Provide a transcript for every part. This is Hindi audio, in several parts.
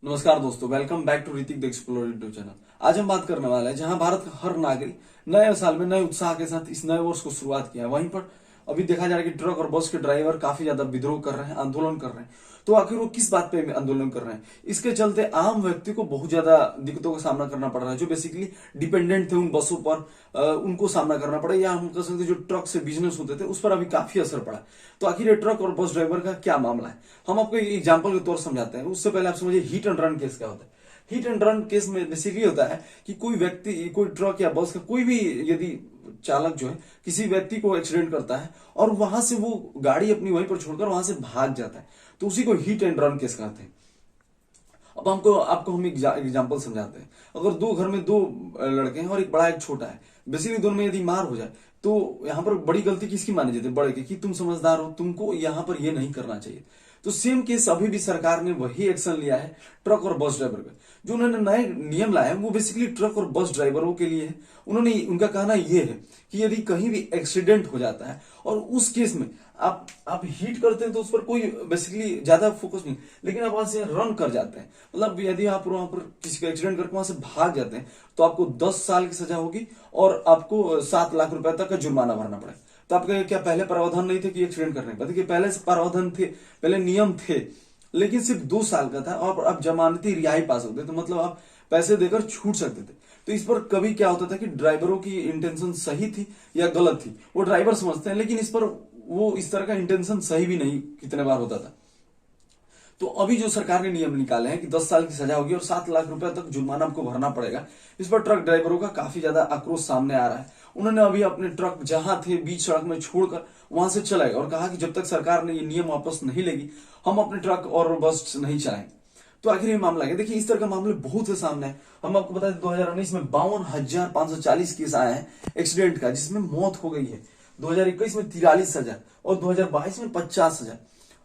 नमस्कार दोस्तों, welcome back to Hrithik the explorer YouTube channel. आज हम बात करने वाले हैं जहां भारत का हर नागरिक नए साल में नए उत्साह के साथ इस नए वर्ष को शुरुआत किया है, वहीं पर अभी देखा जा रहा है कि ट्रक और बस के ड्राइवर काफी ज्यादा विद्रोह कर रहे हैं, आंदोलन कर रहे हैं। तो आखिर वो किस बात पे आंदोलन कर रहे हैं? इसके चलते आम व्यक्ति को बहुत ज्यादा दिक्कतों का सामना करना पड़ रहा है। जो बेसिकली डिपेंडेंट थे उन बसों पर, उनको सामना करना पड़ा, या हम कह सकते हैं जो ट्रक से बिजनेस होते थे उस पर अभी काफी असर पड़ा। तो आखिर ये ट्रक और बस ड्राइवर का क्या मामला है, हम आपको एक एग्जाम्पल के तौर समझाते हैं। उससे पहले आप समझिए हिट एंड रन केस क्या होता है। हिट एंड रन केस में बेसिकली होता है कि कोई व्यक्ति, कोई ट्रक या बस का कोई भी यदि चालक जो है किसी व्यक्ति को एक्सीडेंट करता है और वहां से वो गाड़ी अपनी वहीं पर छोड़कर वहां से भाग जाता है, तो उसी को हिट एंड रन केस कहते हैं। अब हमको आपको हम एग्जांपल समझाते हैं। अगर दो घर में दो लड़के हैं और एक बड़ा एक छोटा है, बेसिकली दोनों में यदि मार हो जाए तो यहाँ पर बड़ी गलती किसकी मानी जाती है? बड़े की, कि तुम समझदार हो, तुमको यहाँ पर ये नहीं करना चाहिए। तो सेम केस अभी भी सरकार ने वही एक्शन लिया है ट्रक और बस ड्राइवर का। जो उन्होंने नए नियम लाए हैं वो बेसिकली ट्रक और बस ड्राइवरों के लिए है। उन्होंने, उनका कहना ये है कि यदि कहीं भी एक्सीडेंट हो जाता है और उस केस में आप हिट करते हैं तो उस पर कोई बेसिकली ज्यादा फोकस नहीं, लेकिन आप वहां से रन कर जाते हैं, मतलब यदि आप वहां पर किसी का एक्सीडेंट करके वहां से भाग जाते हैं तो आपको 10 साल की सजा होगी और आपको 7 लाख रुपए तक का जुर्माना भरना पड़ेगा। तो आपके क्या पहले प्रावधान नहीं थे कि एक्सीडेंट करने का? देखिए, पहले से प्रावधान थे, पहले नियम थे, लेकिन सिर्फ 2 साल का था और आप जमानती रिहाई पा सकते थे, तो मतलब आप पैसे देकर छूट सकते थे। तो इस पर कभी क्या होता था कि ड्राइवरों की इंटेंशन सही थी या गलत थी वो ड्राइवर समझते हैं, लेकिन इस पर वो इस तरह का इंटेंशन सही भी नहीं कितने बार होता था। तो अभी जो सरकार ने नियम निकाले हैं कि 10 साल की सजा होगी और 7 लाख रुपए तक जुर्माना आपको भरना पड़ेगा, इस पर ट्रक ड्राइवरों का काफी ज्यादा आक्रोश सामने आ रहा है। उन्होंने अभी अपने ट्रक जहां थे बीच सड़क में छोड़कर वहां से चले गए और कहा कि जब तक सरकार ने ये नियम वापस नहीं लेगी हम अपने ट्रक और बस नहीं चलाएंगे। तो आखिर ये मामला है, देखिए इस तरह का मामले बहुत से सामने है। हम आपको बता दें 2019 में 52,540 केस आए हैं एक्सीडेंट का, जिसमें मौत हो गई है। 2021 में 43,000 और 2022 में 50,000।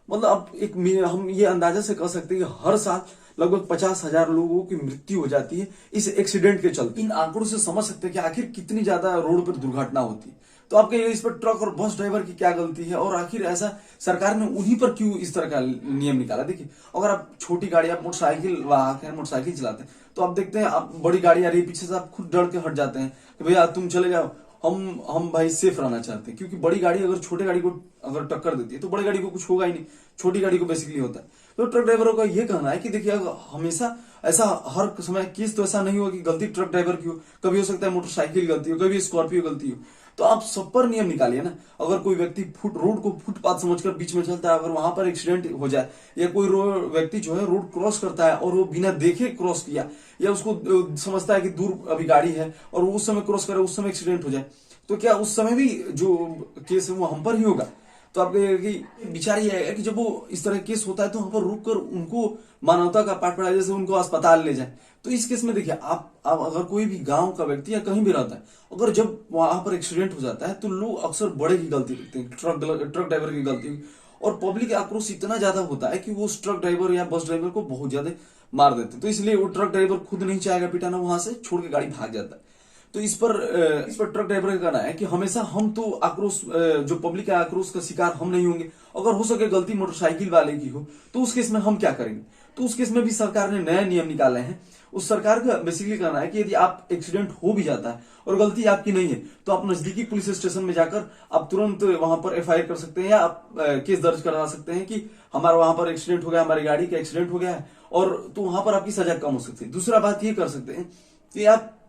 मतलब अब हम ये अंदाजा से कह सकते हैं कि हर साल लगभग 50,000 लोगों की मृत्यु हो जाती है इस एक्सीडेंट के चलते। इन आंकड़ों से समझ सकते हैं कि आखिर कितनी ज्यादा रोड पर दुर्घटना होती है। तो आप कहिए इस पर ट्रक और बस ड्राइवर की क्या गलती है और आखिर ऐसा सरकार ने उन्हीं पर क्यों इस तरह का नियम निकाला? देखिए, अगर आप छोटी गाड़ी, आप मोटरसाइकिल वाहक है, मोटरसाइकिल चलाते हैं, तो आप देखते हैं आप बड़ी गाड़ी आ रही है पीछे से, आप खुद डर के हट जाते हैं कि भैया तुम चले जाओ, हम भाई सेफ रहना चाहते हैं। क्योंकि बड़ी गाड़ी अगर छोटे गाड़ी को अगर टक्कर देती है तो बड़ी गाड़ी को कुछ होगा ही नहीं, छोटी गाड़ी को बेसिकली होता है। तो ट्रक ड्राइवरों का ये कहना है कि देखिए, हमेशा ऐसा हर समय केस तो ऐसा नहीं होगा कि गलती ट्रक ड्राइवर की हो, कभी हो सकता है मोटरसाइकिल गलती हो, कभी स्कॉर्पियो गलती हो। तो आप सब पर नियम निकालिए ना। अगर कोई व्यक्ति रोड को फुटपाथ समझकर बीच में चलता है, अगर वहां पर एक्सीडेंट हो जाए, या कोई व्यक्ति जो है रोड क्रॉस करता है और वो बिना देखे क्रॉस किया, या उसको समझता है कि दूर अभी गाड़ी है और वो उस समय क्रॉस करे, उस समय एक्सीडेंट हो जाए, तो क्या उस समय भी जो केस है वो हम पर ही होगा? तो आपके विचार ये है कि जब वो इस तरह केस होता है तो हम पर रुक कर उनको मानवता का पाठ पढ़ाए, जैसे उनको अस्पताल ले जाए। तो इस केस में देखिए, आप अगर कोई भी गांव का व्यक्ति या कहीं भी रहता है, अगर जब वहां पर एक्सीडेंट हो जाता है तो लोग अक्सर बड़े की गलती करते हैं, ट्रक ड्राइवर की गलती, और पब्लिक आक्रोश इतना ज्यादा होता है कि वो उस ट्रक ड्राइवर या बस ड्राइवर को बहुत ज्यादा मार देते हैं। तो इसलिए वो ट्रक ड्राइवर खुद नहीं चाहेगा पिटाना, वहां से छोड़ के गाड़ी भाग जाता है। तो इस पर ट्रक ड्राइवर का कहना है कि हमेशा हम तो आक्रोश, जो पब्लिक है आक्रोश का शिकार हम नहीं होंगे। अगर हो सके गलती मोटरसाइकिल वाले की हो तो उस केस में हम क्या करेंगे? तो उस केस में भी सरकार ने नए नियम निकाले हैं। उस सरकार का बेसिकली कहना है कि यदि आप एक्सीडेंट हो भी जाता है और गलती आपकी नहीं है तो आप नजदीकी पुलिस स्टेशन में जाकर आप तुरंत वहां पर एफआईआर कर सकते हैं, या आप केस दर्ज करा सकते हैं कि हमारा वहां पर एक्सीडेंट हो गया, हमारी गाड़ी का एक्सीडेंट हो गया है, और तो वहां पर आपकी सजा कम हो सकती है। दूसरा बात ये कर सकते हैं कि आप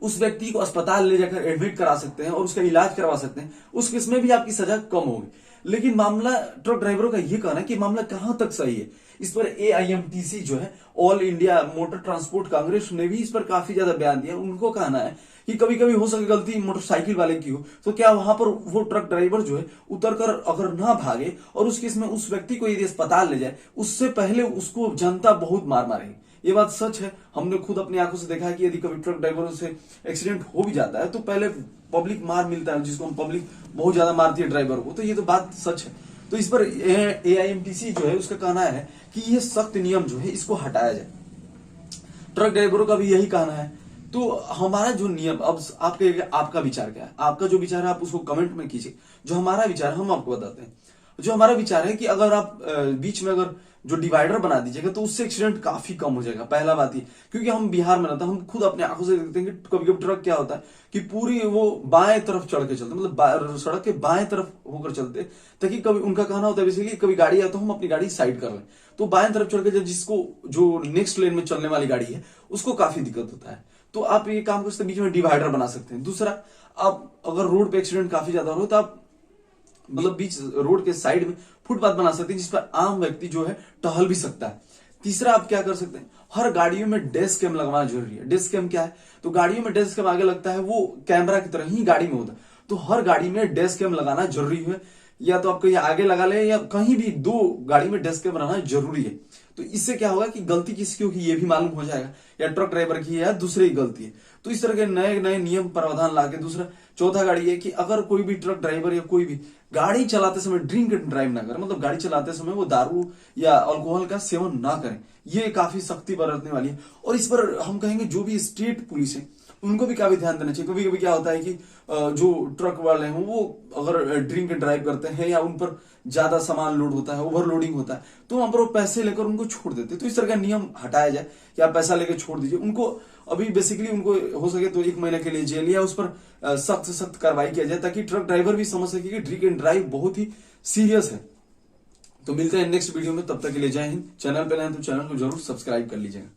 उस व्यक्ति को अस्पताल ले जाकर एडमिट करा सकते हैं और उसका इलाज करवा सकते हैं, उस केस में भी आपकी सजा कम होगी। लेकिन मामला ट्रक ड्राइवरों का यह कहना है कि मामला कहां तक सही है। इस पर एआईएमटीसी जो है, all India motor transport Congress ने भी इस पर काफी ज्यादा बयान दिया। उनको कहना है कि कभी कभी हो सके गलती मोटरसाइकिल वाले की हो, तो क्या वहां पर वो ट्रक ड्राइवर जो है उतरकर अगर ना भागे और उस केस में उस व्यक्ति को यदि अस्पताल ले जाए, उससे पहले उसको जनता बहुत मार मारेगी। ये बात सच है, हमने खुद अपनी आंखों से देखा है कि यदि कभी ट्रक ड्राइवरों से एक्सीडेंट हो भी जाता है तो पहले पब्लिक मार मिलता है, जिसको हम पब्लिक बहुत ज्यादा मारती है ड्राइवर को। तो ये तो बात सच है। तो इस पर एआईएमटीसी जो है उसका कहना है कि ये सख्त नियम जो है इसको हटाया जाए। ट्रक ड्राइवरों का भी यही कहना है। तो हमारा जो नियम, अब आपका विचार क्या है? आपका जो विचार है आप उसको कमेंट में कीजिए। जो हमारा विचार है हम आपको बताते हैं। जो हमारा विचार है कि अगर आप बीच में अगर जो डिवाइडर बना दीजिएगा तो उससे एक्सीडेंट काफी कम हो जाएगा। पहला बात ही क्योंकि हम बिहार में रहते हैं, हम खुद अपने आंखों से देखते हैं कि कभी कभी ट्रक क्या होता है कि पूरी वो बाएं तरफ चढ़ के चलते, मतलब सड़क के बाएं तरफ होकर चलते, ताकि कभी उनका कहना होता है बेसिकली कभी गाड़ी आए तो हम अपनी गाड़ी साइड कर लें, तो बाएं तरफ चढ़ के जब जिसको जो नेक्स्ट लेन में चलने वाली गाड़ी है उसको काफी दिक्कत होता है। तो आप ये काम कर सकते हैं, बीच में डिवाइडर बना सकते हैं। दूसरा, आप अगर रोड पे एक्सीडेंट काफी ज्यादा हो तो आप मतलब बीच रोड के साइड में फुटपाथ बना सकते हैं जिस पर आम व्यक्ति जो है टहल भी सकता है। तीसरा, आप क्या कर सकते हैं, हर गाड़ियों में डेस्क कैम लगवाना जरूरी है। डेस्क कैम क्या है, तो गाड़ियों में डेस्क कैम आगे लगता है, वो कैमरा की तरह ही गाड़ी में होता है, तो हर गाड़ी में डेस्क कैम लगाना जरूरी है। या तो आप कहीं आगे लगा ले या कहीं भी, दो गाड़ी में डेस्क कैम रहना जरूरी है। तो इससे क्या होगा कि गलती किसकी होगी ये भी मालूम हो जाएगा, या ट्रक ड्राइवर की है या दूसरे की गलती है। तो इस तरह के नए नए नियम प्रावधान लाके, दूसरा चौथा गाड़ी है कि अगर कोई भी ट्रक ड्राइवर या कोई भी गाड़ी चलाते समय ड्रिंक एंड ड्राइव ना करे, मतलब गाड़ी चलाते समय वो दारू या अल्कोहल का सेवन ना करें। ये काफी सख्ती बरतने वाली है। और इस पर हम कहेंगे जो भी स्टेट पुलिस है उनको भी काफी ध्यान देना चाहिए। कभी कभी क्या होता है कि जो ट्रक वाले हैं वो अगर ड्रिंक एंड ड्राइव करते हैं या उन पर ज्यादा सामान लोड होता है, ओवरलोडिंग होता है, तो वहां पर वो पैसे लेकर उनको छोड़ देते हैं। तो इस तरह का नियम हटाया जाए कि आप पैसा लेकर छोड़ दीजिए उनको। अभी बेसिकली उनको हो सके तो 1 महीने के लिए जेल या उस पर सख्त से सख्त कार्रवाई किया जाए, ताकि ट्रक ड्राइवर भी समझ सके कि ड्रिंक एंड ड्राइव बहुत ही सीरियस है। तो मिलते हैं नेक्स्ट वीडियो में, तब तक के लिए जय हिंद। चैनल पे नए हैं तो चैनल को जरूर सब्सक्राइब कर लीजिएगा।